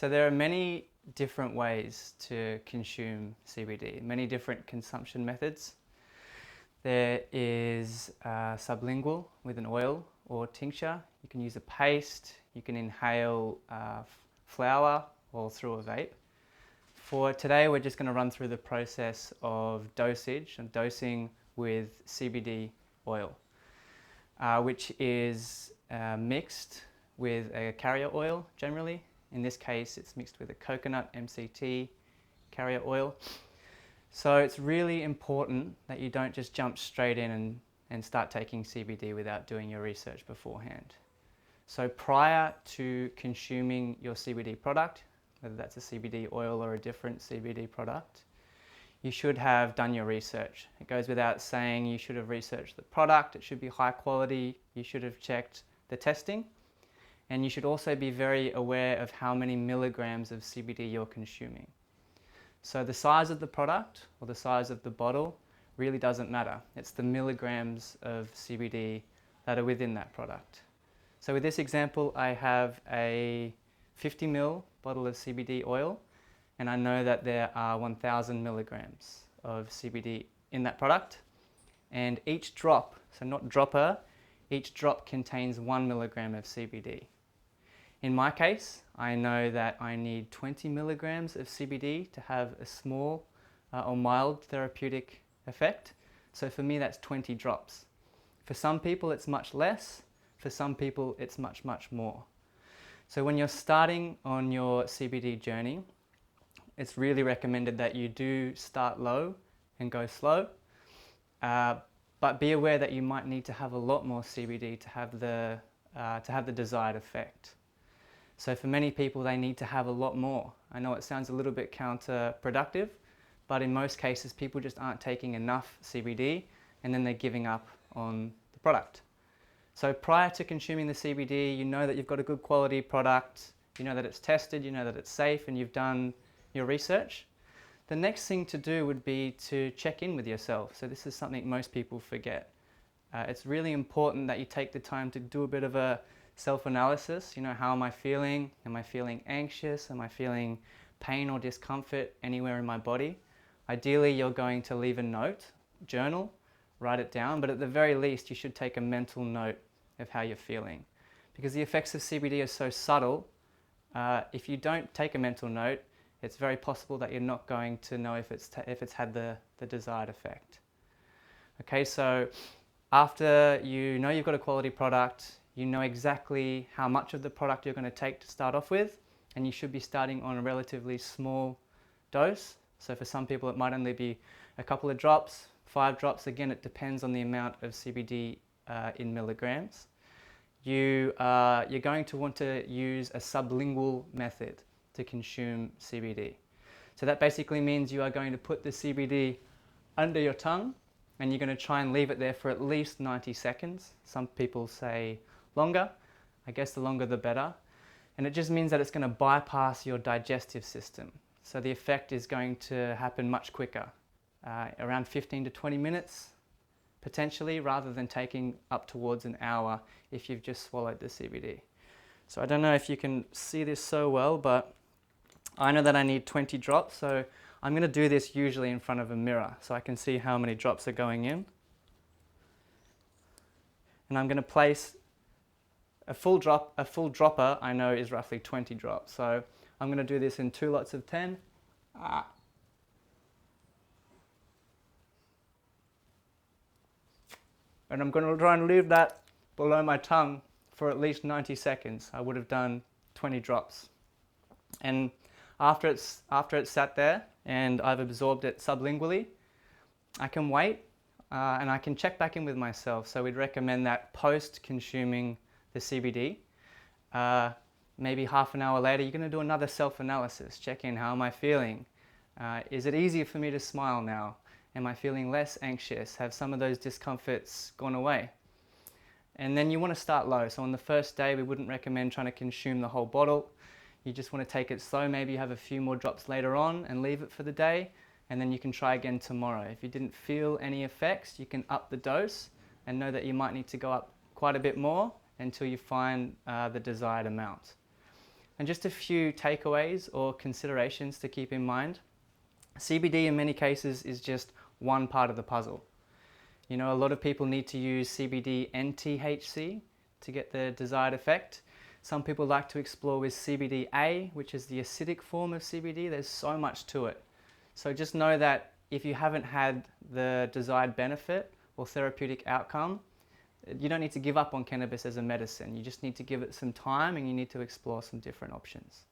So there are many different ways to consume CBD, many different consumption methods. There is sublingual with an oil or tincture. You can use a paste, you can inhale flower or through a vape. For today, we're just going to run through the process of dosage and dosing with CBD oil, which is mixed with a carrier oil generally. In this case, it's mixed with a coconut MCT carrier oil. So it's really important that you don't just jump straight in and start taking CBD without doing your research beforehand. So prior to consuming your CBD product, whether that's a CBD oil or a different CBD product, you should have done your research. It goes without saying you should have researched the product, it should be high quality, you should have checked the testing, and you should also be very aware of how many milligrams of CBD you're consuming. So the size of the product or the size of the bottle really doesn't matter. It's the milligrams of CBD that are within that product. So with this example, I have a 50 ml bottle of CBD oil, and I know that there are 1000 milligrams of CBD in that product. And each drop, so not dropper, each drop contains 1 milligram of CBD. In my case, I know that I need 20 milligrams of CBD to have a small or mild therapeutic effect. So for me, that's 20 drops. For some people, it's much less. For some people, it's much, much more. So when you're starting on your CBD journey, it's really recommended that you do start low and go slow. But be aware that you might need to have a lot more CBD to have the desired effect. So for many people, they need to have a lot more. I know it sounds a little bit counterproductive, but in most cases, people just aren't taking enough CBD and then they're giving up on the product. So prior to consuming the CBD, you know that you've got a good quality product, you know that it's tested, you know that it's safe, and you've done your research. The next thing to do would be to check in with yourself. So this is something most people forget. It's really important that you take the time to do a bit of a self-analysis. You know, how am I feeling? Am I feeling anxious? Am I feeling pain or discomfort anywhere in my body? Ideally, you're going to leave a note, journal, write it down, but at the very least, you should take a mental note of how you're feeling. Because the effects of CBD are so subtle, if you don't take a mental note, it's very possible that you're not going to know if it's had the desired effect. Okay, so after you know you've got a quality product, you know exactly how much of the product you're going to take to start off with, and you should be starting on a relatively small dose. So for some people it might only be a couple of drops, 5 drops. Again, it depends on the amount of CBD in milligrams. You're going to want to use a sublingual method to consume CBD. So that basically means you are going to put the CBD under your tongue and you're going to try and leave it there for at least 90 seconds. Some people say longer. I guess the longer the better. And it just means that it's going to bypass your digestive system. So the effect is going to happen much quicker, around 15 to 20 minutes potentially, rather than taking up towards an hour if you've just swallowed the CBD. So I don't know if you can see this so well, but I know that I need 20 drops, so I'm going to do this usually in front of a mirror so I can see how many drops are going in. And I'm going to place a full dropper I know is roughly 20 drops. So I'm going to do this in 2 lots of 10. And I'm going to try and leave that below my tongue for at least 90 seconds. I would have done 20 drops. And after it's sat there and I've absorbed it sublingually, I can wait and I can check back in with myself. So we'd recommend that post-consuming the CBD, maybe half an hour later, you're going to do another self-analysis. Check in, how am I feeling? Is it easier for me to smile now? Am I feeling less anxious? Have some of those discomforts gone away? And then you want to start low. So on the first day, we wouldn't recommend trying to consume the whole bottle. You just want to take it slow. Maybe you have a few more drops later on and leave it for the day. And then you can try again tomorrow. If you didn't feel any effects, you can up the dose and know that you might need to go up quite a bit more until you find the desired amount. And just a few takeaways or considerations to keep in mind. CBD in many cases is just one part of the puzzle. You know, a lot of people need to use CBD and THC to get the desired effect. Some people like to explore with CBDA, which is the acidic form of CBD. There's so much to it. So just know that if you haven't had the desired benefit or therapeutic outcome, you don't need to give up on cannabis as a medicine. You just need to give it some time and you need to explore some different options.